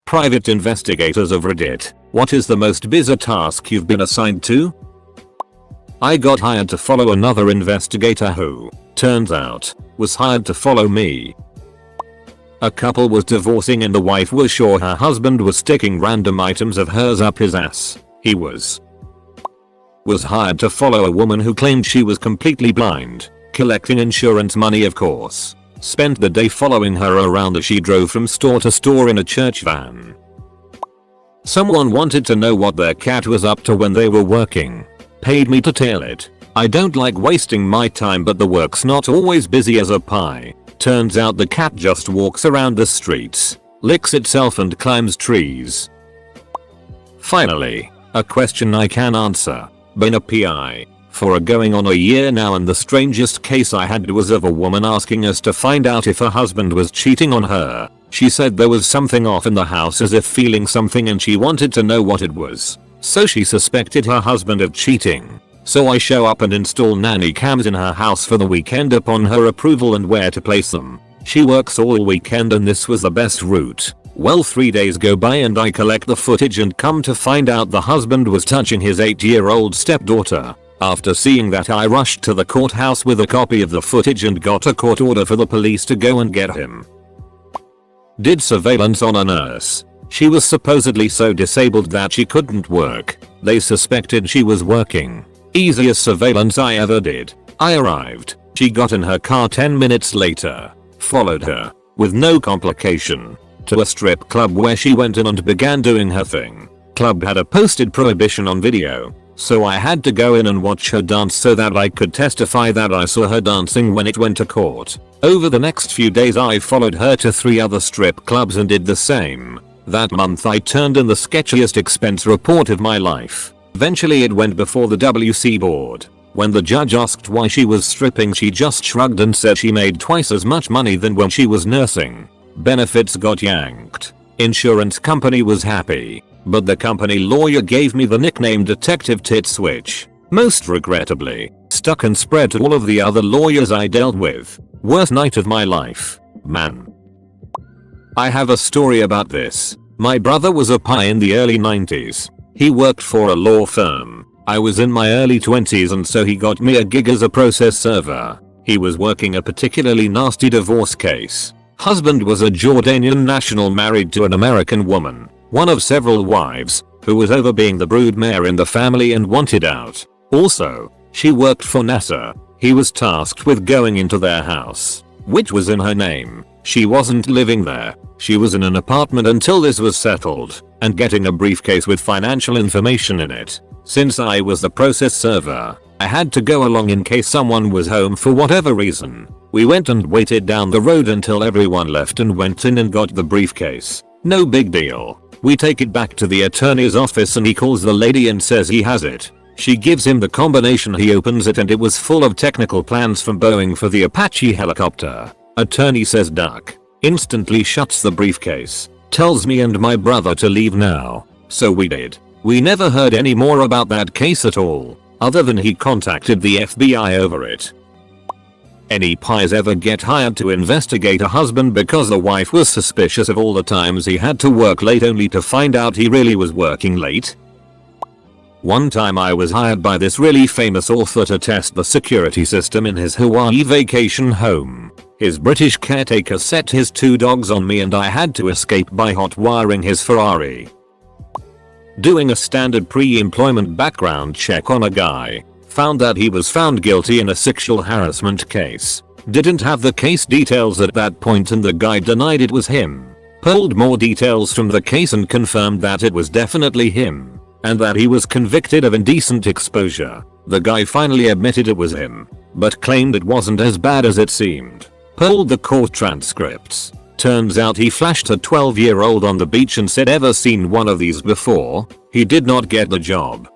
Private investigators of Reddit, what is the most bizarre task you've been assigned to? I got hired to follow another investigator who, turns out, was hired to follow me. A couple was divorcing and the wife was sure her husband was sticking random items of hers up his ass. He was hired to follow a woman who claimed she was completely blind, collecting insurance money of course. Spent the day following her around as she drove from store to store in a church van. Someone wanted to know what their cat was up to when they were working. Paid me to tail it. I don't like wasting my time, but the work's not always busy as a pie. Turns out the cat just walks around the streets, licks itself and climbs trees. Finally, a question I can answer. Been a PI for going on a year now, and the strangest case I had was of a woman asking us to find out if her husband was cheating on her. She said there was something off in the house, as if feeling something, and she wanted to know what it was. So she suspected her husband of cheating. So I show up and install nanny cams in her house for the weekend upon her approval and where to place them. She works all weekend and this was the best route. Well, 3 days go by and I collect the footage and come to find out the husband was touching his 8-year-old stepdaughter. After seeing that, I rushed to the courthouse with a copy of the footage and got a court order for the police to go and get him. Did surveillance on a nurse. She was supposedly so disabled that she couldn't work. They suspected she was working. Easiest surveillance I ever did. I arrived. She got in her car 10 minutes later. Followed her, with no complication, to a strip club where she went in and began doing her thing. Club had a posted prohibition on video, so I had to go in and watch her dance so that I could testify that I saw her dancing when it went to court. Over the next few days I followed her to 3 other strip clubs and did the same. That month I turned in the sketchiest expense report of my life. Eventually it went before the WC board. When the judge asked why she was stripping, she just shrugged and said she made twice as much money than when she was nursing. Benefits got yanked. Insurance company was happy, but the company lawyer gave me the nickname Detective Tit Switch. Most regrettably, stuck and spread to all of the other lawyers I dealt with. Worst night of my life, man. I have a story about this. My brother was a PI in the early 90s. He worked for a law firm. I was in my early 20s and so he got me a gig as a process server. He was working a particularly nasty divorce case. Husband was a Jordanian national married to an American woman, one of several wives, who was over being the broodmare in the family and wanted out. Also, she worked for NASA. He was tasked with going into their house, which was in her name. She wasn't living there. She was in an apartment until this was settled, and getting a briefcase with financial information in it. Since I was the process server, I had to go along in case someone was home for whatever reason. We went and waited down the road until everyone left and went in and got the briefcase. No big deal. We take it back to the attorney's office and he calls the lady and says he has it. She gives him the combination, he opens it and it was full of technical plans from Boeing for the Apache helicopter. Attorney says duck. Instantly shuts the briefcase. Tells me and my brother to leave now. So we did. We never heard any more about that case at all, other than he contacted the FBI over it. Any PIs ever get hired to investigate a husband because the wife was suspicious of all the times he had to work late only to find out he really was working late? One time I was hired by this really famous author to test the security system in his Hawaii vacation home. His British caretaker set his 2 dogs on me and I had to escape by hot wiring his Ferrari. Doing a standard pre-employment background check on a guy. Found that he was found guilty in a sexual harassment case. Didn't have the case details at that point and the guy denied it was him. Pulled more details from the case and confirmed that it was definitely him, and that he was convicted of indecent exposure. The guy finally admitted it was him, but claimed it wasn't as bad as it seemed. Pulled the court transcripts. Turns out he flashed a 12-year-old on the beach and said, "Ever seen one of these before?" He did not get the job.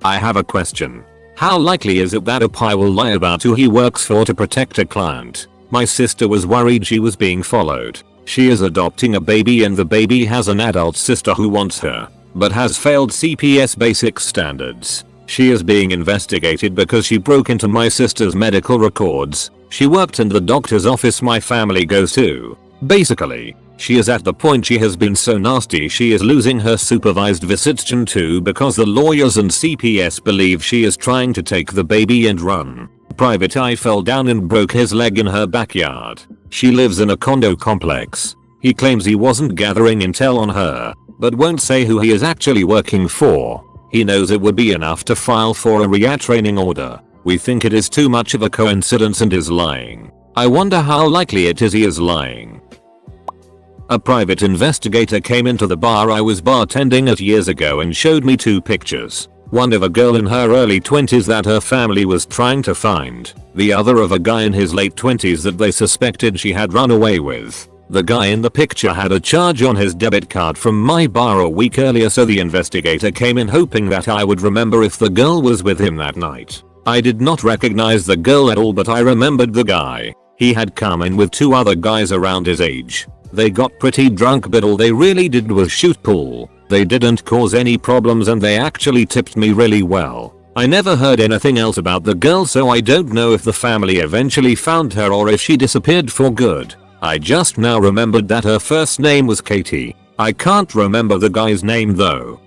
I have a question. How likely is it that a PI will lie about who he works for to protect a client? My sister was worried she was being followed. She is adopting a baby and the baby has an adult sister who wants her, but has failed CPS basic standards. She is being investigated because she broke into my sister's medical records. She worked in the doctor's office my family goes to. Basically, She is at the point she has been so nasty she is losing her supervised visitation too because the lawyers and CPS believe she is trying to take the baby and run. Private Eye fell down and broke his leg in her backyard. She lives in a condo complex. He claims he wasn't gathering intel on her, but won't say who he is actually working for. He knows it would be enough to file for a retraining order. We think it is too much of a coincidence and is lying. I wonder how likely it is he is lying. A private investigator came into the bar I was bartending at years ago and showed me 2 pictures. One of a girl in her early 20s that her family was trying to find. The other of a guy in his late 20s that they suspected she had run away with. The guy in the picture had a charge on his debit card from my bar a week earlier, so the investigator came in hoping that I would remember if the girl was with him that night. I did not recognize the girl at all, but I remembered the guy. He had come in with 2 other guys around his age. They got pretty drunk, but all they really did was shoot pool. They didn't cause any problems and they actually tipped me really well. I never heard anything else about the girl, so I don't know if the family eventually found her or if she disappeared for good. I just now remembered that her first name was Katie. I can't remember the guy's name though.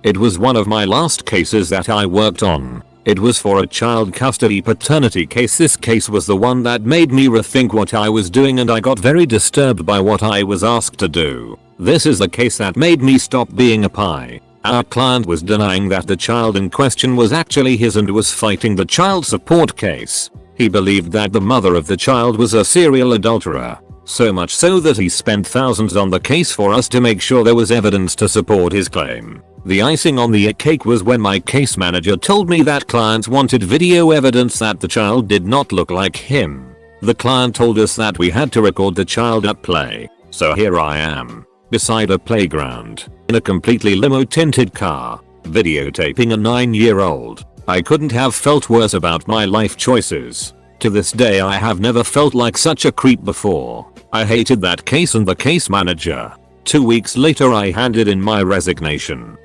It was one of my last cases that I worked on. It was for a child custody paternity case. This case was the one that made me rethink what I was doing, and I got very disturbed by what I was asked to do. This is the case that made me stop being a pie. Our client was denying that the child in question was actually his and was fighting the child support case. He believed that the mother of the child was a serial adulterer. So much so that he spent thousands on the case for us to make sure there was evidence to support his claim. The icing on the cake was when my case manager told me that clients wanted video evidence that the child did not look like him. The client told us that we had to record the child at play. So here I am, beside a playground, in a completely limo-tinted car, videotaping a 9-year-old. I couldn't have felt worse about my life choices. To this day I have never felt like such a creep before. I hated that case and the case manager. 2 weeks later I handed in my resignation.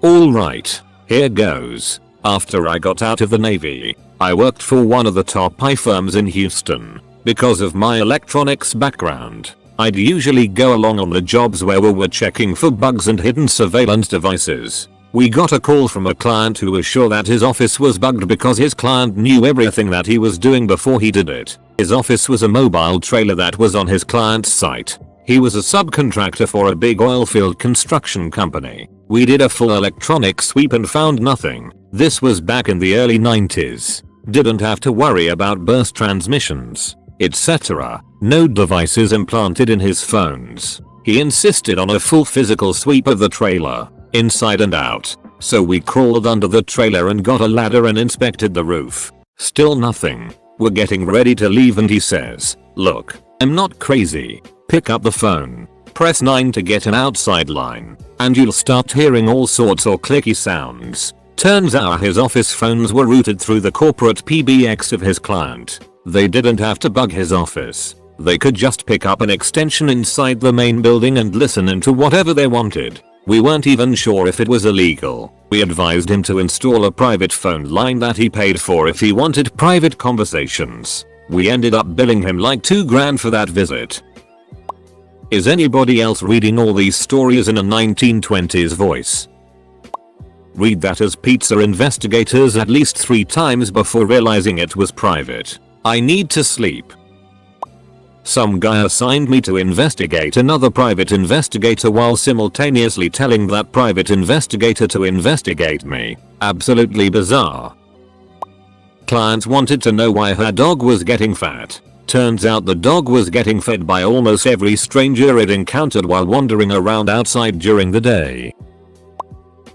Alright, here goes. After I got out of the Navy, I worked for one of the top IT firms in Houston. Because of my electronics background, I'd usually go along on the jobs where we were checking for bugs and hidden surveillance devices. We got a call from a client who was sure that his office was bugged because his client knew everything that he was doing before he did it. His office was a mobile trailer that was on his client's site. He was a subcontractor for a big oilfield construction company. We did a full electronic sweep and found nothing. This was back in the early 90s. Didn't have to worry about burst transmissions, etc. No devices implanted in his phones. He insisted on a full physical sweep of the trailer, inside and out. So we crawled under the trailer and got a ladder and inspected the roof. Still nothing. We're getting ready to leave and he says, "Look, I'm not crazy. Pick up the phone. Press 9 to get an outside line, and you'll start hearing all sorts of clicky sounds." Turns out his office phones were routed through the corporate PBX of his client. They didn't have to bug his office. They could just pick up an extension inside the main building and listen into whatever they wanted. We weren't even sure if it was illegal. We advised him to install a private phone line that he paid for if he wanted private conversations. We ended up billing him like $2,000 for that visit. Is anybody else reading all these stories in a 1920s voice? Read that as pizza investigators at least 3 times before realizing it was private. I need to sleep. Some guy assigned me to investigate another private investigator while simultaneously telling that private investigator to investigate me. Absolutely bizarre. Client wanted to know why her dog was getting fat. Turns out the dog was getting fed by almost every stranger it encountered while wandering around outside during the day.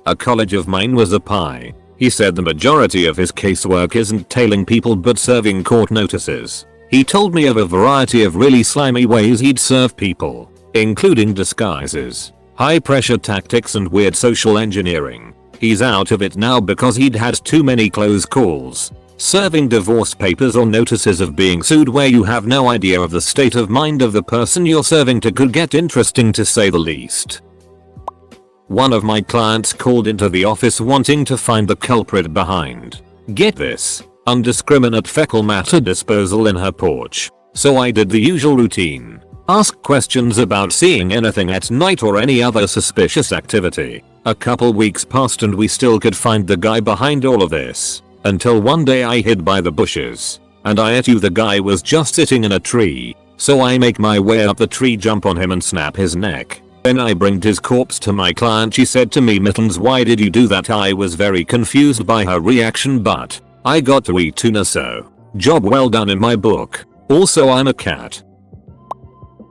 A colleague of mine was a pie. He said the majority of his casework isn't tailing people but serving court notices. He told me of a variety of really slimy ways he'd serve people, including disguises, high pressure tactics and weird social engineering. He's out of it now because he'd had too many close calls. Serving divorce papers or notices of being sued where you have no idea of the state of mind of the person you're serving to could get interesting to say the least. One of my clients called into the office wanting to find the culprit behind, get this, undiscriminate fecal matter disposal in her porch. So I did the usual routine. Ask questions about seeing anything at night or any other suspicious activity. A couple weeks passed and we still could find the guy behind all of this. Until one day I hid by the bushes. And I bet you the guy was just sitting in a tree. So I make my way up the tree, jump on him and snap his neck. Then I bring his corpse to my client. She said to me, "Mittens, why did you do that?" I was very confused by her reaction, but I got to eat tuna, so job well done in my book. Also, I'm a cat.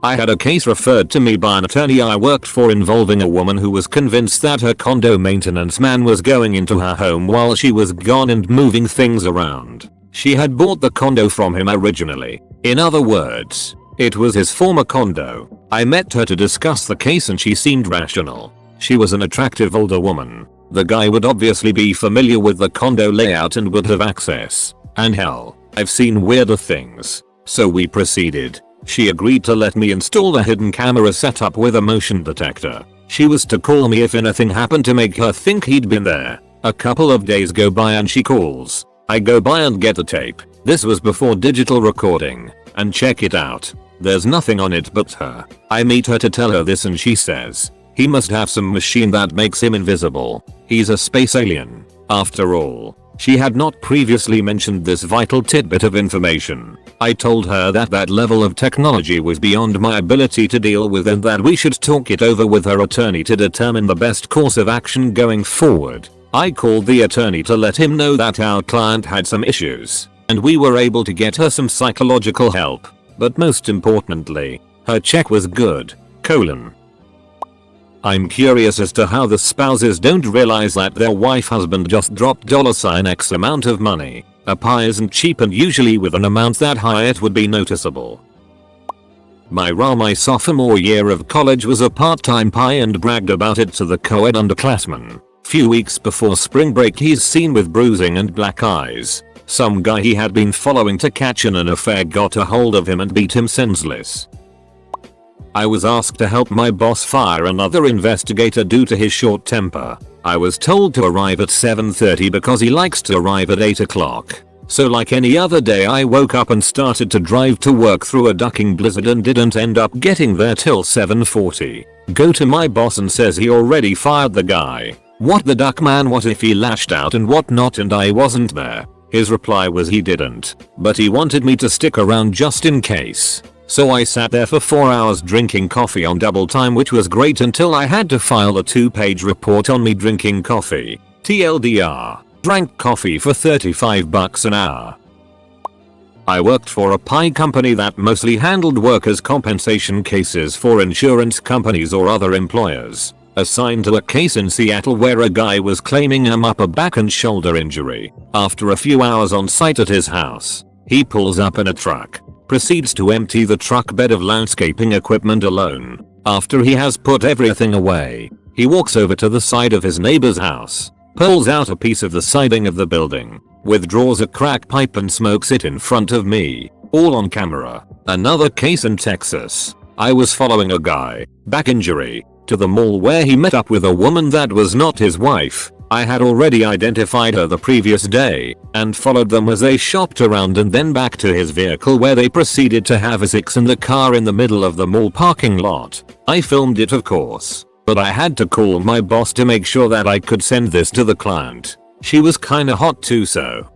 I had a case referred to me by an attorney I worked for involving a woman who was convinced that her condo maintenance man was going into her home while she was gone and moving things around. She had bought the condo from him originally. In other words, it was his former condo. I met her to discuss the case and she seemed rational. She was an attractive older woman. The guy would obviously be familiar with the condo layout and would have access. And hell, I've seen weirder things. So we proceeded. She agreed to let me install a hidden camera setup with a motion detector. She was to call me if anything happened to make her think he'd been there. A couple of days go by and she calls. I go by and get the tape. This was before digital recording. And check it out. There's nothing on it but her. I meet her to tell her this and she says, he must have some machine that makes him invisible. He's a space alien. After all, she had not previously mentioned this vital tidbit of information. I told her that that level of technology was beyond my ability to deal with and that we should talk it over with her attorney to determine the best course of action going forward. I called the attorney to let him know that our client had some issues, and we were able to get her some psychological help. But most importantly, her check was good. I'm curious as to how the spouses don't realize that their husband just dropped $X amount of money. A pie isn't cheap, and usually with an amount that high it would be noticeable. My sophomore year of college was a part-time pie and bragged about it to the co-ed underclassmen. Few weeks before spring break he's seen with bruising and black eyes. Some guy he had been following to catch in an affair got a hold of him and beat him senseless. I was asked to help my boss fire another investigator due to his short temper. I was told to arrive at 7:30 because he likes to arrive at 8 o'clock. So like any other day I woke up and started to drive to work through a ducking blizzard and didn't end up getting there till 7:40. Go to my boss and says he already fired the guy. What the duck, man? What if he lashed out and whatnot and I wasn't there? His reply was he didn't, but he wanted me to stick around just in case. So I sat there for 4 hours drinking coffee on double time, which was great until I had to file a 2-page report on me drinking coffee. TLDR, drank coffee for $35 an hour. I worked for a pie company that mostly handled workers' compensation cases for insurance companies or other employers. Assigned to a case in Seattle where a guy was claiming an upper back and shoulder injury. After a few hours on site at his house, he pulls up in a truck. Proceeds to empty the truck bed of landscaping equipment alone. After he has put everything away, he walks over to the side of his neighbor's house, pulls out a piece of the siding of the building, withdraws a crack pipe and smokes it in front of me, all on camera. Another case in Texas. I was following a guy, back injury, to the mall where he met up with a woman that was not his wife. I had already identified her the previous day and followed them as they shopped around and then back to his vehicle where they proceeded to have a sex in the car in the middle of the mall parking lot. I filmed it, of course, but I had to call my boss to make sure that I could send this to the client. She was kinda hot too, so